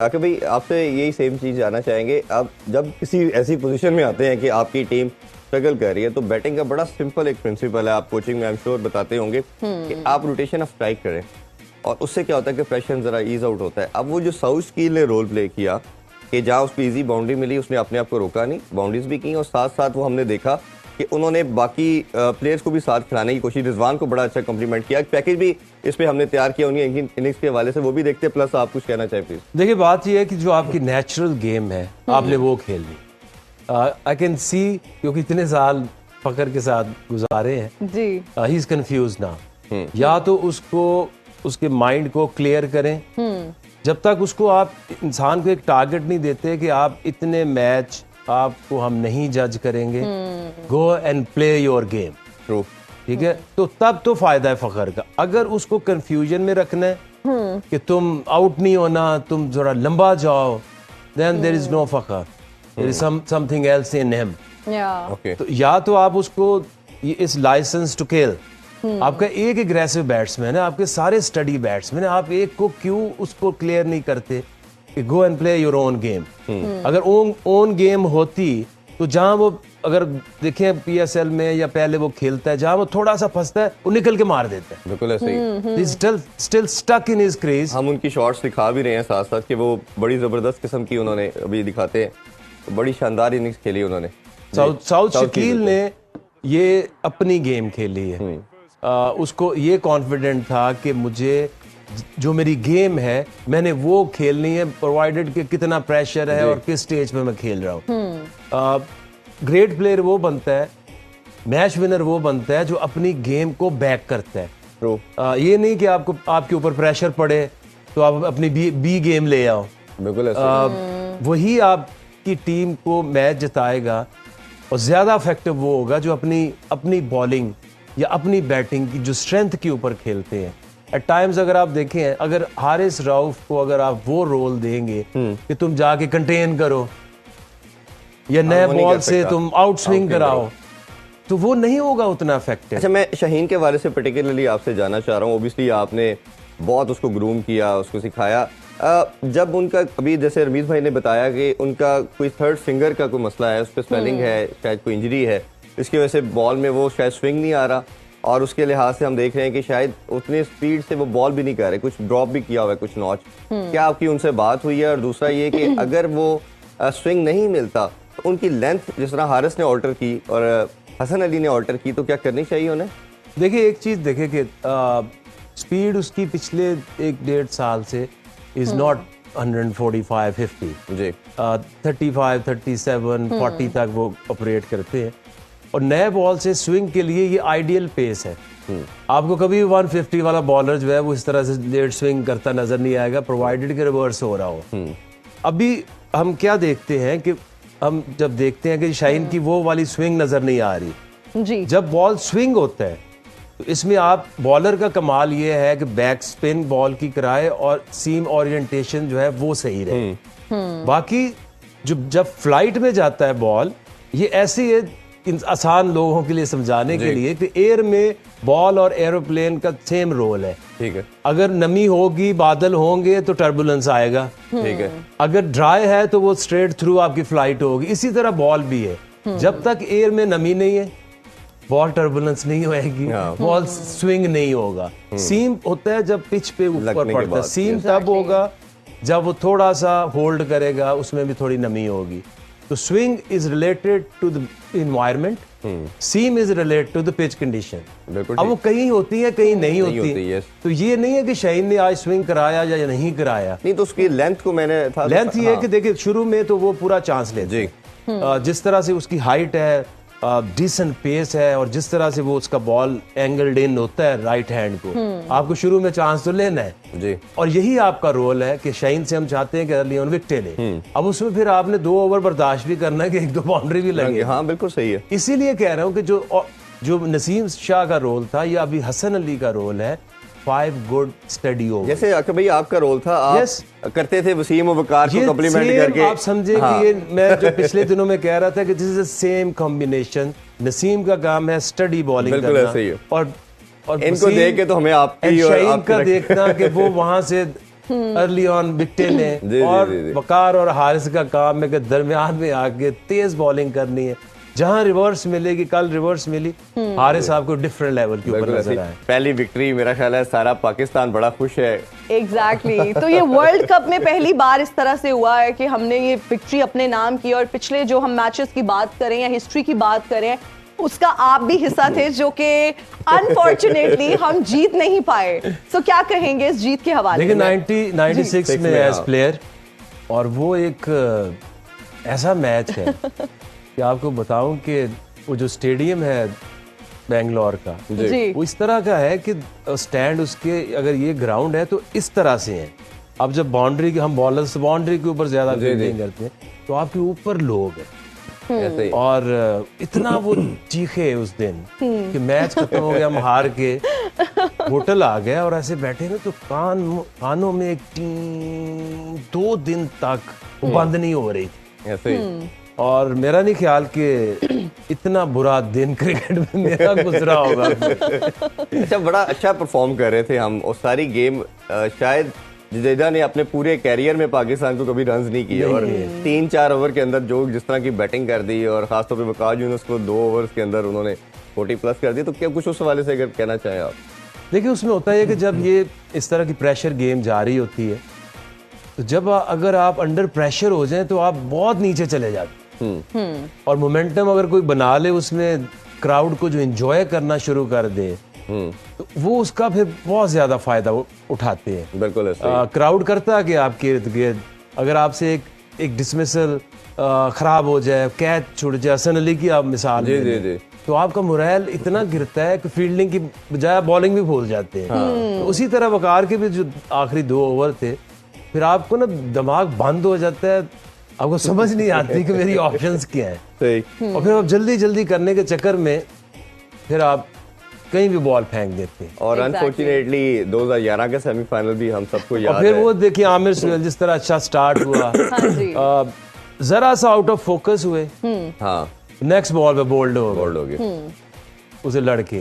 आके भाई आपसे यही सेम चीज़ जानना चाहेंगे। आप जब किसी ऐसी पोजीशन में आते हैं कि आपकी टीम स्ट्रगल कर रही है तो बैटिंग का बड़ा सिंपल एक प्रिंसिपल है, आप कोचिंग में आई एम श्योर बताते होंगे कि आप रोटेशन ऑफ स्ट्राइक करें और उससे क्या होता है कि प्रेशर ज़रा ईज आउट होता है। अब वो जो साउथ स्कील ने रोल प्ले किया कि जहाँ उसको ईजी बाउंड्री मिली उसने अपने आप को रोका नहीं, बाउंड्रीज भी की और साथ साथ वो हमने देखा कि उन्होंने बाकी प्लेयर्स को भी साथ खिलाने की कोशिश, रिजवान को बड़ा अच्छा कॉम्प्लीमेंट किया। एक पैकेज भी इस पे हमने तैयार किया उन्हीं इनिंग्स के हवाले से, वो भी देखते। प्लस आप कुछ कहना चाहें प्लीज। देखिए बात यह है कि जो आपकी नेचुरल गेम है आपने वो खेलनी। आई कैन सी, क्योंकि इतने साल फकर के साथ गुजारे हैं जी, ही इज कंफ्यूज नाउ। या तो उसको उसके माइंड को क्लियर करें, जब तक उसको आप इंसान को एक टारगेट नहीं देते कि आप इतने मैच आपको हम नहीं जज करेंगे, go and play your game. True, ठीक है, तो तब तो फायदा है फखर का। अगर उसको कंफ्यूजन में रखना है कि तुम आउट नहीं होना, तुम जरा लंबा जाओ, देन देयर इज नो फखर, there is something else in him. तो या तो आप उसको इस लाइसेंस टू किल, आपका एक एग्रेसिव बैट्समैन है, आपके सारे स्टडी बैट्समैन है, आप एक को क्यों उसको क्लियर नहीं करते कि go and play your own game. अगर ओन गेम होती तो जहां वो, अगर देखें पीएसएल में या पहले वो खेलता है, जहां वो थोड़ा सा फंसता है वो निकल के मार देता है। बिल्कुल ऐसे ही, still stuck in his crease. हम उनकी शॉट्स दिखा भी रहे हैं साथ साथ कि वो बड़ी जबरदस्त किस्म की उन्होंने अभी दिखाते हैं, बड़ी शानदार इनिंग्स खेली उन्होंने। साउथ शकील ने ये अपनी गेम खेली है, उसको ये कॉन्फिडेंट था कि मुझे जो मेरी गेम है मैंने वो खेलनी है, प्रोवाइडेड कि कितना प्रेशर है और किस स्टेज पे मैं खेल रहा हूँ। ग्रेट प्लेयर वो बनता है, मैच विनर वो बनता है जो अपनी गेम को बैक करता है। ये नहीं कि आपको आपके ऊपर प्रेशर पड़े तो आप अपनी बी गेम ले आओ। बिल्कुल वही आपकी टीम को मैच जिताएगा और ज्यादा इफेक्टिव वो होगा जो अपनी बॉलिंग या अपनी बैटिंग की जो स्ट्रेंथ के ऊपर खेलते हैं। एट टाइम्स अगर आप देखें, अगर हारिस राउफ को अगर आप वो रोल देंगे कि तुम जाके कंटेन करो या नए बॉल से तुम आउट स्विंग कराओ, तो वो नहीं होगा उतना इफेक्टिव। अच्छा, मैं शाहीन के बारे से पर्टिकुलरली आपसे जानना चाह रहा हूँ। ओबियसली आपने बहुत उसको ग्रूम किया, उसको सिखाया। जब उनका अभी जैसे रमीज भाई ने बताया कि उनका कोई थर्ड फिंगर का कोई मसला है, उस पर स्वेलिंग है, शायद कोई इंजरी है, इसकी वजह से बॉल में वो शायद स्विंग नहीं आ रहा और उसके लिहाज से हम देख रहे हैं कि शायद उतनी स्पीड से वो बॉल भी नहीं कर रहे, कुछ ड्रॉप भी किया हुआ है, कुछ नॉच। क्या आपकी उनसे बात हुई है? और दूसरा ये कि अगर वो स्विंग नहीं मिलता तो उनकी लेंथ जिस तरह हारिस ने ऑल्टर की और हसन अली ने ऑल्टर की, तो क्या करनी चाहिए उन्हें? देखिए एक चीज देखे कि स्पीड उसकी पिछले 1-1.5 साल से इज नॉट 145-50 जी, 35, 37, 40 तक वो ऑपरेट करते हैं और नए बॉल से स्विंग के लिए ये आइडियल पेस है। आपको कभी 150 वाला बॉलर जो है वो इस तरह से लेट स्विंग करता नजर नहीं आएगा, प्रोवाइडेड के रिवर्स हो रहा हो। अभी हम क्या देखते हैं कि हम जब देखते हैं कि शाहीन की वो वाली स्विंग नजर नहीं आ रही जी। जब बॉल स्विंग होता है तो इसमें आप बॉलर का कमाल ये है कि बैक स्पिन बॉल की कराए और सीम ओरिएंटेशन जो है वो सही रहे। बाकी जब फ्लाइट में जाता है बॉल, ये ऐसी है आसान लोगों के लिए समझाने के लिए कि एयर में बॉल और एरोप्लेन का सेम रोल है। ठीक है, अगर नमी होगी, बादल होंगे तो टर्बुलेंस आएगा। ठीक है, अगर ड्राई है तो वो स्ट्रेट थ्रू आपकी फ्लाइट होगी। इसी तरह बॉल भी है, जब तक एयर में नमी नहीं है बॉल टर्बुलेंस नहीं होएगी, बॉल स्विंग नहीं होगा। सीम होता है जब पिच पे ऊपर पड़ता है, सीम तब होगा जब वो थोड़ा सा होल्ड करेगा, उसमें भी थोड़ी नमी होगी। तो swing is related to the environment, seam is related to the pitch condition. अब वो कहीं होती है कहीं नहीं होती, तो ये नहीं है कि शाहीन ने आज स्विंग कराया या नहीं कराया। नहीं तो उसकी लेंथ को मैंने था, लेंथ ये है कि देखिए शुरू में तो वो पूरा चांस लेते हैं, जिस तरह से उसकी हाइट है, डिसेंट पेस है और जिस तरह से वो उसका बॉल एंगल्ड इन होता है राइट हैंड को, आपको शुरू में चांस तो लेना है जी। और यही आपका रोल है कि शाहीन से हम चाहते हैं कि अर्ली ऑन विकेट ले। अब उसमें फिर आपने 2 ओवर बर्दाश्त भी करना है कि 1-2 बाउंड्री भी लगे। हाँ बिल्कुल सही है। इसीलिए कह रहा हूँ कि जो नसीम शाह का रोल था या अभी हसन अली का रोल है, 5 गुड स्टडी ओवर। जैसे अकबर भाई आपका रोल था, आप करते थे वसीम और वकार को कॉम्प्लीमेंट करके। आप समझे कि ये मैं जो पिछले दिनों में कह रहा था कि this is the same combination. Naseem का काम है स्टडी बॉलिंग करना, ऐसे ही है। और इनको देख के तो हमें आपकी और शाहीन का देखना कि वो वहां से अर्ली ऑन विकेटें लें। जी, और जी, जी। वकार और हारिस का काम है कि दरमियान में आके तेज बॉलिंग करनी है। जहां रिवर्स मिलेगी, कल रिवर्स मिली, हारिस साहब को डिफरेंट लेवल के ऊपर बिल्कुल नजर ऐसी आए। पहली विक्ट्री, मेरा ख्याल है सारा पाकिस्तान बड़ा खुश है। एग्जैक्टली तो ये वर्ल्ड कप में पहली बार इस तरह से हुआ है कि हमने ये विक्ट्री अपने नाम की, और पिछले जो हम मैचेस की बात करें या हिस्ट्री की बात करें, उसका आप भी हिस्सा थे, जो कि अनफॉर्चुनेटली हम जीत नहीं पाए। सो क्या कहेंगे इस जीत के हवाले देखिए से? 96 में में, एज हाँ। प्लेयर, और वो एक ऐसा मैच है कि आपको बताऊं कि वो जो स्टेडियम है बेंगलोर का, जी वो इस तरह का है कि स्टैंड उसके, अगर ये ग्राउंड है तो इस तरह से है। अब जब बाउंड्री के, हम बॉलर्स बाउंड्री के ऊपर ज्यादा फील्डिंग करते हैं, तो आपके ऊपर लोग हैं। ऐसे ही। और इतना वो चीखे उस दिन कि मैच खत्म हो गया, हम हार के होटल आ गए और ऐसे बैठे ना, तो कानों में एक टीं 2 दिन तक वो बंद नहीं हो रही थी। ऐसे ही। और मेरा नहीं ख्याल कि इतना बुरा दिन क्रिकेट में मेरा गुजरा होगा। अच्छा, बड़ा अच्छा परफॉर्म कर रहे थे हम, और सारी गेम शायद जडेजा ने अपने पूरे कैरियर में पाकिस्तान को कभी रन्स नहीं किए, और 3-4 ओवर के अंदर जो जिस तरह की बैटिंग कर दी, और खासतौर पे वकास यूनुस को 2 ओवर्स के अंदर उन्होंने 40 प्लस कर दिया। तो क्या कुछ उस हवाले से अगर कहना चाहें आप? देखिए, उसमें होता है कि जब ये इस तरह की प्रेशर गेम जारी होती है, तो जब अगर आप अंडर प्रेशर हो जाएं तो आप बहुत नीचे चले जाते हैं। और मोमेंटम अगर कोई बना ले उसमें, क्राउड को जो एंजॉय करना शुरू कर दे, तो वो उसका फिर बहुत ज्यादा फायदा उठाते हैं। बिल्कुल ऐसे ही। क्राउड करता है कि आपके इर्द गिर्द अगर आपसे एक डिसमिसल खराब हो जाए, कैच छूट जाए, हसन अली की आप मिसाल जी, ले जी, लें, जी। तो आपका मोरल इतना गिरता है कि फील्डिंग की बजाय बॉलिंग भी भूल जाते हैं। तो उसी तरह वकार के भी जो आखिरी 2 ओवर थे, फिर आपको ना दिमाग बंद हो जाता है, आपको समझ नहीं आती कि मेरी ऑप्शंस क्या हैं, सही। और फिर आप जल्दी जल्दी करने के चक्कर में फिर आप कहीं भी बॉल फेंक देते हैं। और Exactly. अनफॉर्चुनेटली 2011 का सेमीफाइनल भी हम सबको और याद फिर है। वो देखिए आमिर सुहेल जिस तरह अच्छा स्टार्ट हुआ, हाँ जी जरा सा आउट ऑफ फोकस हुए, हाँ, नेक्स्ट बॉल पे बोल्ड हो बोल्ड गए हो गए। उसे लड़के।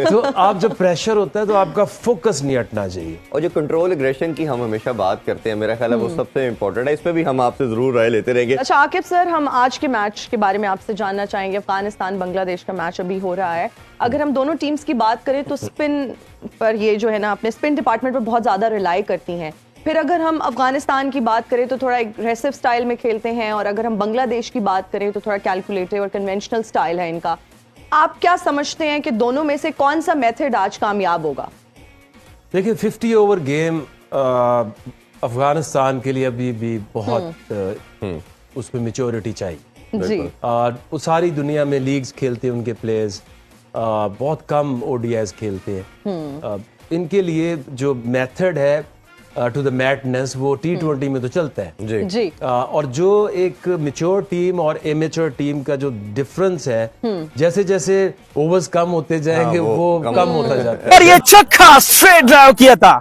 तो आप जब प्रेशर होता है तो आपका फोकस नहीं हटना चाहिए। और जो कंट्रोल एग्रेशन की हम हमेशा बात करते हैं, मेरा ख्याल है वो सबसे इम्पोर्टेंट है। इस पे भी हम आपसे जरूर राय लेते रहेंगे। अच्छा आकिब सर, हम आज के मैच के बारे में आपसे जानना चाहेंगे। अफगानिस्तान बांग्लादेश का मैच अभी हो रहा है। अगर हम दोनों टीम्स की बात करें तो स्पिन पर ये जो है ना, अपने स्पिन डिपार्टमेंट पर बहुत ज्यादा रिलाई करती हैं। फिर अगर हम अफगानिस्तान की बात करें तो थोड़ा एग्रेसिव स्टाइल में खेलते हैं, और अगर हम बांग्लादेश की बात करें तो थोड़ा कैलकुलेटिव और कन्वेंशनल स्टाइल है इनका। आप क्या समझते हैं कि दोनों में से कौन सा मेथड आज कामयाब होगा? देखिए, 50 ओवर गेम अफगानिस्तान के लिए अभी भी बहुत उसमें मेच्योरिटी चाहिए। जी वो सारी दुनिया में लीग्स खेलते हैं उनके प्लेयर्स, बहुत कम ओडीआईज खेलते हैं। इनके लिए जो मेथड है टू द मैडनेस, वो T20 में तो चलता है जी जी और जो एक मैच्योर टीम और इमेच्योर टीम का जो डिफरेंस है, जैसे जैसे ओवर्स कम होते जाएंगे वो कम होता जाता है। और ये छक्का स्ट्रेट ड्राइव किया था।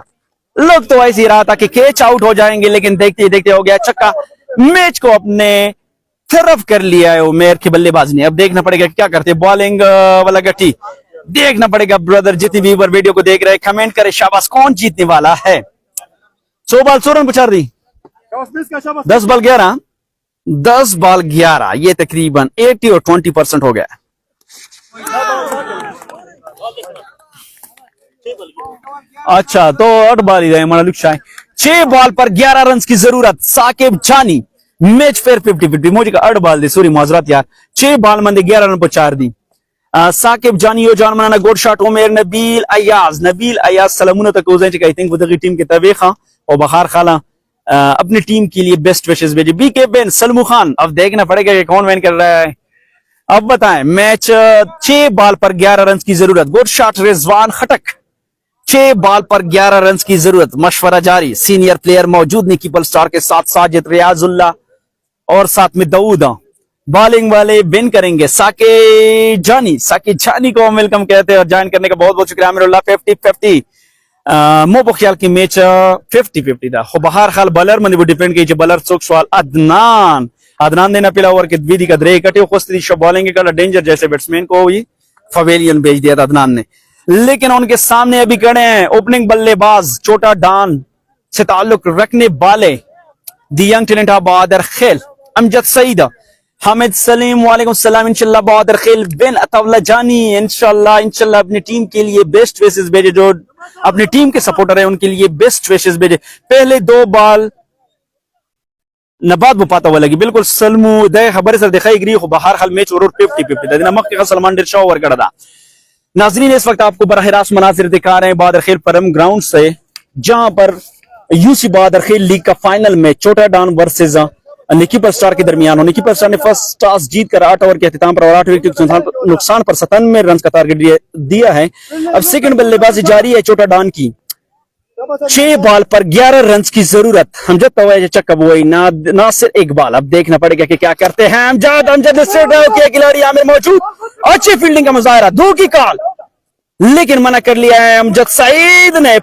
लोग तो ऐसे ही रहा था कि कैच आउट हो जाएंगे, लेकिन देखते ही देखते हो गया छक्का। मैच को अपने तरफ कर लिया है उमेर की बल्लेबाज ने। अब देखना पड़ेगा क्या करते हैं। बॉलिंग वाला गट्टी देखना पड़ेगा। ब्रदर जितनी व्यूअर वीडियो को देख रहे, कमेंट करे शाबाश, कौन जीतने वाला है। 100 बॉल 100 रन पछाड़ दी। 10 बॉल 11, 10 बॉल 11, ये तकरीबन 80 और 20% हो गया। अच्छा, तो 8 बॉल ही रहे मना 6 बॉल पर 11 रन की जरूरत। साकिब जानी मैच फेयर 50-50 मुझे 8 बॉल दी, सॉरी माजरात यार, 6 बॉल मंदे 11 रन पछाड़ दी। साकिब जानी यो जान मनाना गुड शॉट उमेर नबील अयाज सलामुन तक आई थिंक वो टीम के तवेखा और बखार खाला अपनी टीम के लिए बेस्ट विशेस भेजे। बीके बेन सलमू खान, अब देखना पड़ेगा कि कौन विन कर रहा है। अब बताएं, मैच 6 बॉल पर 11 रन की जरूरत। गुड शॉट रिजवान खटक, 6 बॉल पर 11 रन की जरूरत। मशवरा जारी, सीनियर प्लेयर मौजूद नहीं कीपल स्टार के साथ, साजिद रियाजुल्ला और साथ में दाऊद। बॉलिंग वाले विन करेंगे साके जानी को हम वेलकम कहते हैं और ज्वाइन करने का बहुत बहुत शुक्रिया। आमिरुल्लाह 50-50 मो ख्याल की मैच 50-50 था। बहार खाल बलर मन वो डिपेंड की बलर सुख सवाल अदनान देना पिला ओवर के विधि का द्रे कटे खुस्ती शो बॉलिंग का डेंजर जैसे बैट्समैन को ही फवेलियन भेज दिया था अदनान ने। लेकिन उनके सामने अभी खड़े हैं ओपनिंग बल्लेबाज छोटा डॉन से ताल्लुक रखने वाले दी यंग टैलेंट बहादुर खेल अमजद सईद, हामिद सलीम वालेकुम सलाम, इंशाल्लाह बहादुर खेल बिन अतावला जानी, इंशाल्लाह अपनी टीम के लिए बेस्ट विशेस भेजे, जो अपनी टीम के सपोर्टर है उनके लिए बेस्ट विशेस भेजे। पहले 2 बॉल नबाद बुपाता हुआ लगी, बिल्कुल सलमू दे खबर सर दिखाई गरी हो बाहर हाल मैच और 50-50 नमक के सलमान डिर शॉवर करदा। नाजरीन इस वक्त आपको बराह रास्त मनाजिर दिखा रहे हैं बहादुर खेल परम ग्राउंड से, जहां पर यूसी बहादुर खेल लीग का फाइनल मैच छोटा डाउन वर्सेस निकी स्टार के दरमियान हो। निकी स्टार ने फर्स्ट टॉस जीतकर 8 ओवर के अख्ताम पर और 8 विकेट के नुकसान पर 97 रन का टारगेट दिया है। अब सेकंड बल्लेबाजी जारी है छोटा डाउन की, 6 बॉल पर 11 रन की जरूरत। हमजद तवाय चक्का वही ना सिर्फ 1 बॉल, अब देखना पड़ेगा कि क्या करते हैं अमजद के खिलाड़ी आमिर मौजूद, अच्छी फील्डिंग का मुजाहरा, 2 की कॉल लेकिन मना कर लिया है अमजद सईद ने।